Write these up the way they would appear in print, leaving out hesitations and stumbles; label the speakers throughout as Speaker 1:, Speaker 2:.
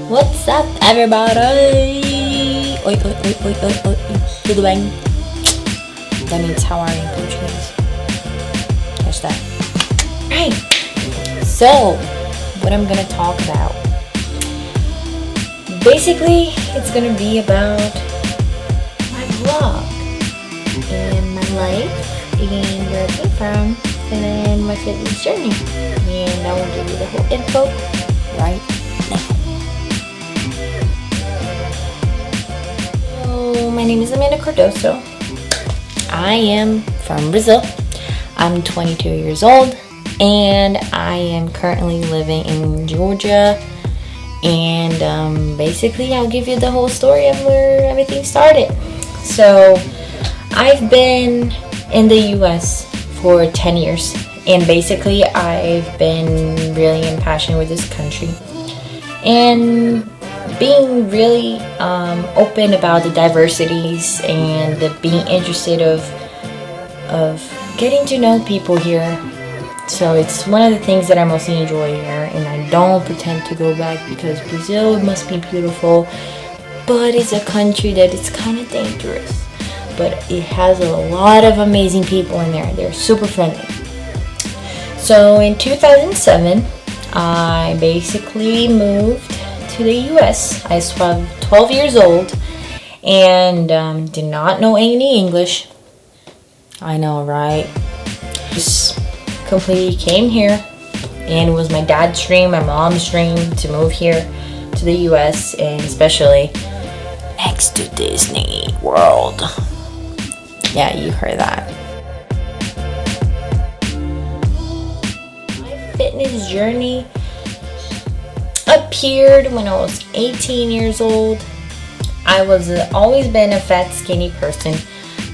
Speaker 1: What's up, everybody? Oi, oi, oi, oi, oi, oi. Tudo bem? That means how are you in Portuguese? Catch that. Right. So, what I'm gonna talk about. Basically, it's gonna be about my vlog and my life and where I came from and then my fitness journey. And I will give you the whole info right now. So, my name is Amanda Cardoso. I am from Brazil. I'm 22 years old and I am currently living in Georgia. And basically, I'll give you the whole story of where everything started. So, I've been in the US for 10 years. And basically, I've been really impassioned with this country. And being really open about the diversities and being interested of getting to know people here. So it's one of the things that I mostly enjoy here, and I don't pretend to go back because Brazil must be beautiful, but it's a country that is kind of dangerous. But it has a lot of amazing people in there. They're super friendly. So in 2007, I basically moved to the US. I was 12 years old and did not know any English. I know, right? Just completely came here, and it was my dad's dream, my mom's dream to move here to the US, and especially next to Disney World. Yeah, you heard that. My fitness journey appeared when I was 18 years old. I was always been a fat, skinny person.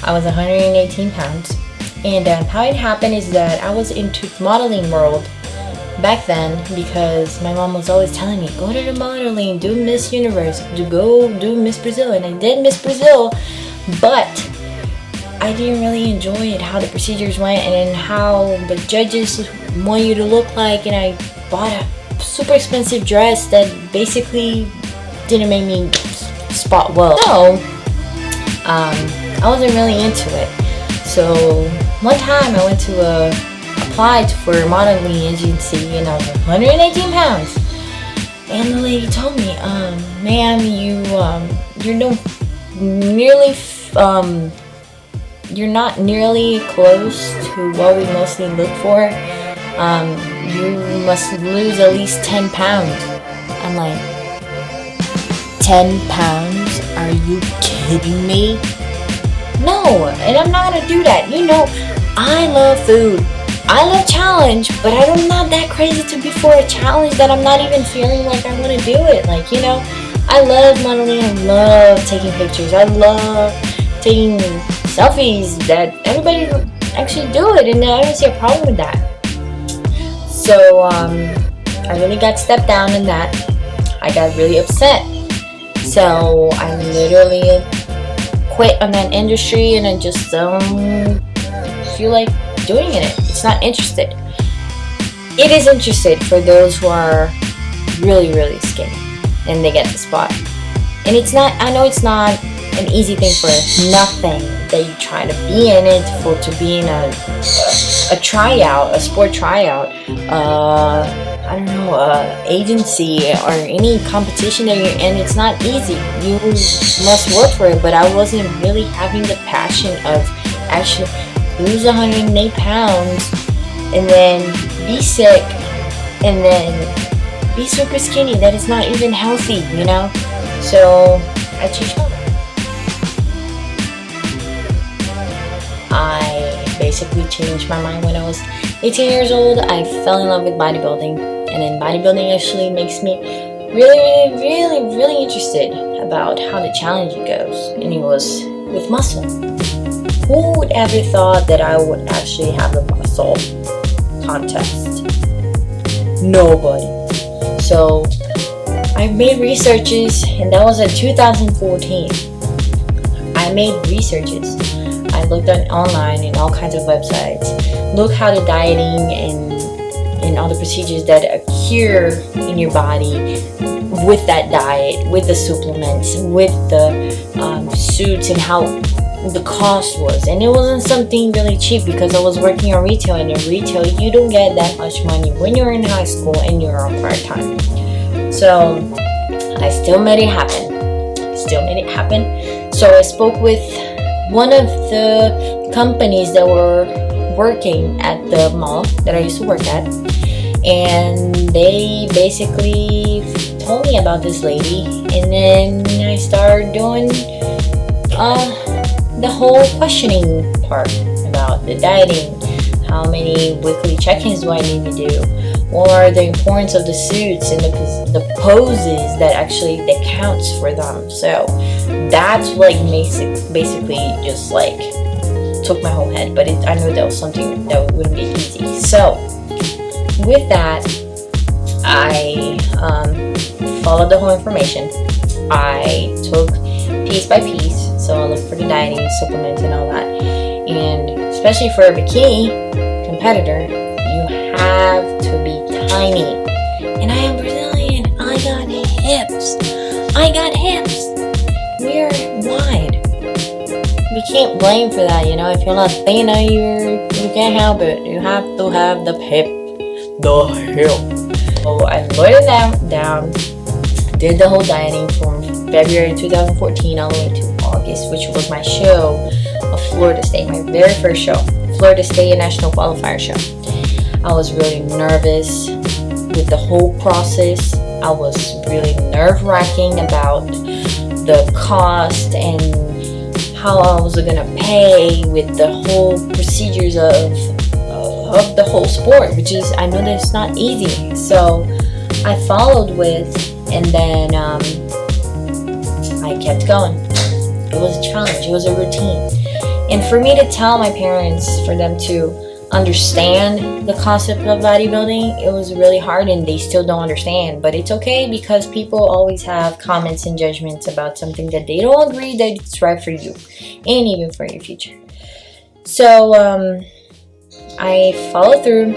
Speaker 1: I was 118 pounds. And how it happened is that I was into the modeling world back then because my mom was always telling me, go to the modeling, do Miss Universe, go do Miss Brazil. And I did Miss Brazil, but I didn't really enjoy it, how the procedures went and how the judges want you to look like. And I bought a super expensive dress that basically didn't make me spot well. So, I wasn't really into it. So one time I went to apply for a modeling agency and I was 118 pounds. And the lady told me, ma'am, you're not nearly close to what we mostly look for. You must lose at least 10 pounds. I'm like, 10 pounds? Are you kidding me? No, and I'm not gonna do that. You know, I love food. I love challenge, but I'm not that crazy to be for a challenge that I'm not even feeling like I want to do it. Like, you know, I love modeling. I love taking pictures. I love taking selfies that everybody actually do it, and I don't see a problem with that. So, I really got stepped down in that. I got really upset. So, I literally quit on that industry, and I just don't feel like doing it. It's not interested. It is interested for those who are really, really skinny and they get the spot. And it's not, I know it's not an easy thing for nothing that you try to be in it, to be in a tryout, a sport tryout, I don't know, agency or any competition that you're in. It's not easy. You must work for it, but I wasn't really having the passion of actually lose 108 pounds and then be sick and then be super skinny. That is not even healthy, you know? So I changed my mind. I basically changed my mind when I was 18 years old. I fell in love with bodybuilding, and then bodybuilding actually makes me really, really, really interested about how the challenge goes, and it was with muscle. Who would ever thought that I would actually have a muscle contest? Nobody. So I made researches, and that was in 2014. I made researches. I looked online in all kinds of websites. Look how the dieting and all the procedures that occur in your body with that diet, with the supplements, with the suits, and how the cost was. And it wasn't something really cheap, because I was working on retail, and in retail you don't get that much money when you're in high school and you're on part-time. So I still made it happen. So I spoke with one of the companies that were working at the mall that I used to work at, and they basically told me about this lady. And then I started doing the whole questioning part about the dieting. How many weekly check-ins do I need to do? Or the importance of the suits and the poses that counts for them. So that's like basically just like took my whole head. But I knew that was something that wouldn't be easy. So with that, I followed the whole information. I took piece by piece. So I looked for the dieting supplements and all that. And especially for a bikini competitor, you have to be tiny. And I am Brazilian. I got hips. We're wide. We can't blame for that, you know. If you're Latina, you can't help it. You have to have the hip. So I wrote it down, did the whole dieting from February 2014 all the way to August, which was my show of Florida State, my very first show, Florida State National Qualifier show. I was really nervous with the whole process. I was really nerve-wracking about the cost and how I was gonna pay with the whole procedures of the whole sport, which is, I know that it's not easy. So I followed with, and then I kept going. It was a challenge. It was a routine. And for me to tell my parents, for them to understand the concept of bodybuilding, it was really hard, and they still don't understand. But it's okay, because people always have comments and judgments about something that they don't agree that it's right for you and even for your future. So I followed through.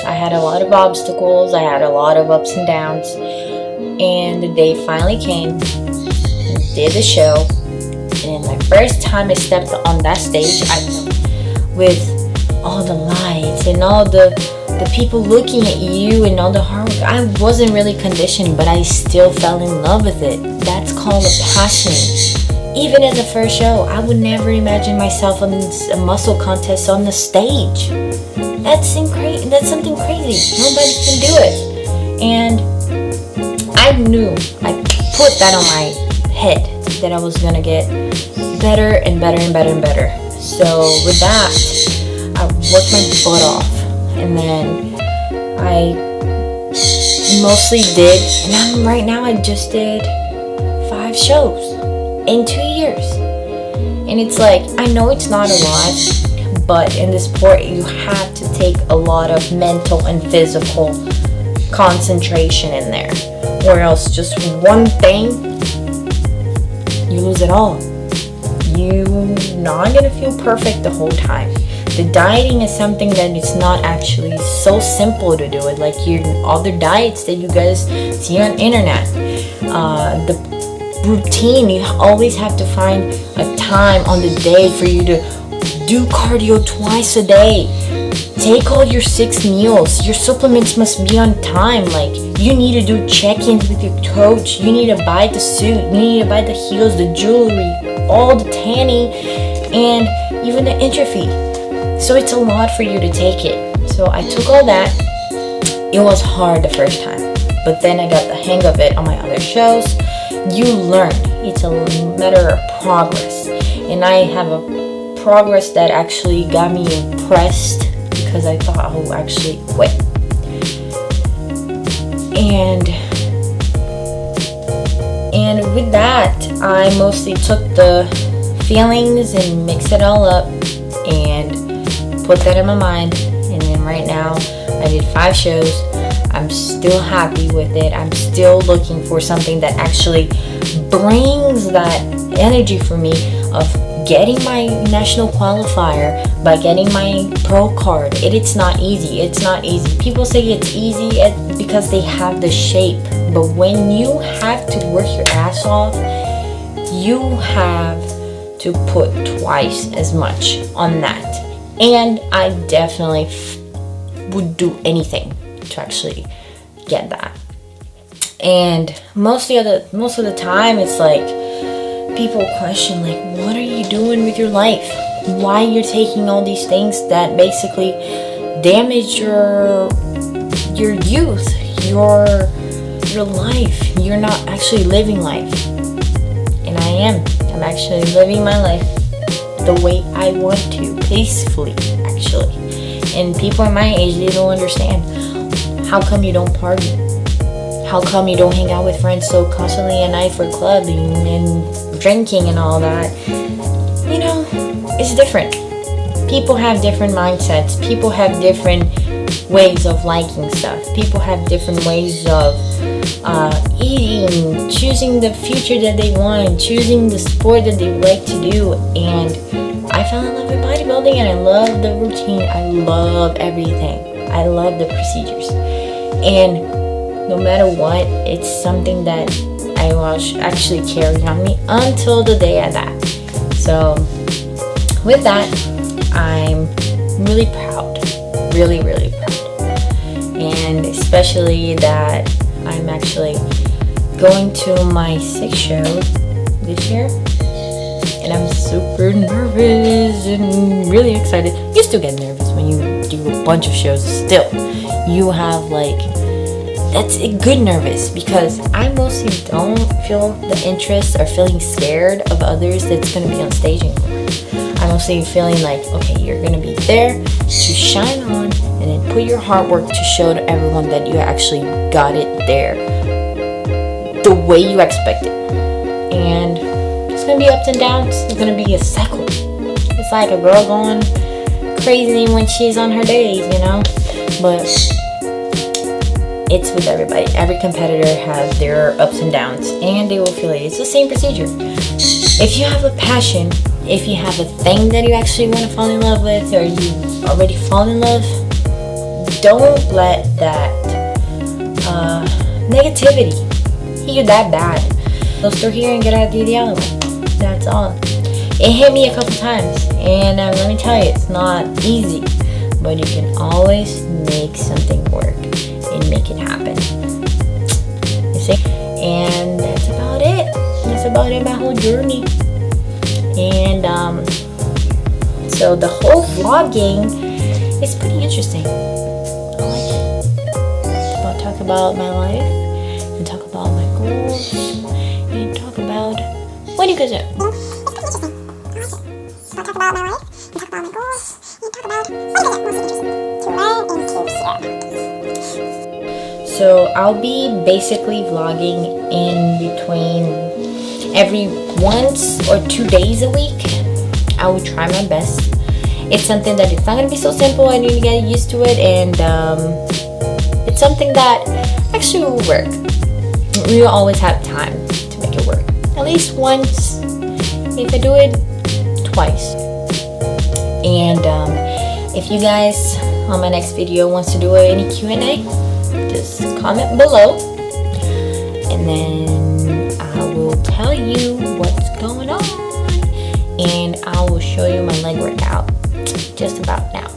Speaker 1: I had a lot of obstacles. I had a lot of ups and downs. And the day finally came. Did the show. And my first time I stepped on that stage, with all the lights and all the people looking at you and all the hard work, I wasn't really conditioned, but I still fell in love with it. That's called a passion. Even as a first show, I would never imagine myself in a muscle contest on the stage. That's something crazy. Nobody can do it. And I knew, I put that on my head, that I was gonna get better and better and better and better. So with that, I worked my butt off, and then I mostly did, and right now I just did 5 shows in 2 years. And it's like, I know it's not a lot, but in this sport you have to take a lot of mental and physical concentration in there, or else just one thing, you lose it all. You're not gonna feel perfect the whole time. The dieting is something that it's not actually so simple to do it, like your other diets that you guys see on internet. The routine, you always have to find a time on the day for you to do cardio twice a day. Take all your 6 meals. Your supplements must be on time. Like, you need to do check-ins with your coach. You need to buy the suit. You need to buy the heels, the jewelry, all the tanning, and even the entry fee. So it's a lot for you to take it. So I took all that. It was hard the first time, but then I got the hang of it on my other shows. You learn. It's a matter of progress. And I have a progress that actually got me impressed, because I thought I would actually quit. And with that, I mostly took the feelings and mixed it all up and put that in my mind. And then right now, I did 5 shows. I'm still happy with it. I'm still looking for something that actually brings that energy for me of getting my national qualifier, by getting my pro card. It's not easy. It's not easy. People say it's easy because they have the shape. But when you have to work your ass off, you have to put twice as much on that. And I definitely would do anything to actually get that. And most of the time, it's like people question, like, what are you doing with your life? Why you're taking all these things that basically damage your youth, your life. You're not actually living life. And I am. I'm actually living my life the way I want to, peacefully, actually. And people in my age, they don't understand. How come you don't party? How come you don't hang out with friends so constantly at night for clubbing and drinking and all that? You know, it's different. People have different mindsets. People have different ways of liking stuff. People have different ways of eating, choosing the future that they want, choosing the sport that they like to do. And I fell in love with bodybuilding, and I love the routine. I love everything. I love the procedures. And no matter what, it's something that I will actually carry on me until the day I die. So with that, I'm really proud. Really, really proud. And especially that I'm actually going to my 6th show this year. And I'm super nervous and really excited. You still get nervous when you do a bunch of shows. Still, you have like, that's a good nervous, because I mostly don't feel the interest or feeling scared of others that's going to be on stage anymore. I'm mostly feeling like, okay, you're going to be there to shine on and then put your hard work to show to everyone that you actually got it there the way you expected. And it's going to be ups and downs. It's going to be a cycle. It's like a girl going crazy when she's on her days, you know? But it's with everybody. Every competitor has their ups and downs, and they will feel it. It's the same procedure. If you have a passion, if you have a thing that you actually want to fall in love with, or you already fall in love, don't let that negativity hit you that bad. Go through here and get out the other one. That's all. It hit me a couple times, and let me tell you, it's not easy, but you can always make something work and make it happen. You see? And that's about it. That's about it, my whole journey. And so the whole vlogging is pretty interesting. I like it. It's about talk about my life, and talk about my goals, and talk about what do you guys do?
Speaker 2: Talk about my life, and talk about my goals, and talk about what is most interesting to learn and to share.
Speaker 1: So I'll be basically vlogging in between every once or 2 days a week. I will try my best. It's something that it's not going to be so simple. I need to get used to it, and it's something that actually will work. We will always have time to make it work. At least once. If I do it, twice. And if you guys on my next video wants to do any Q&A, just comment below, and then I will tell you what's going on, and I will show you my leg workout just about now.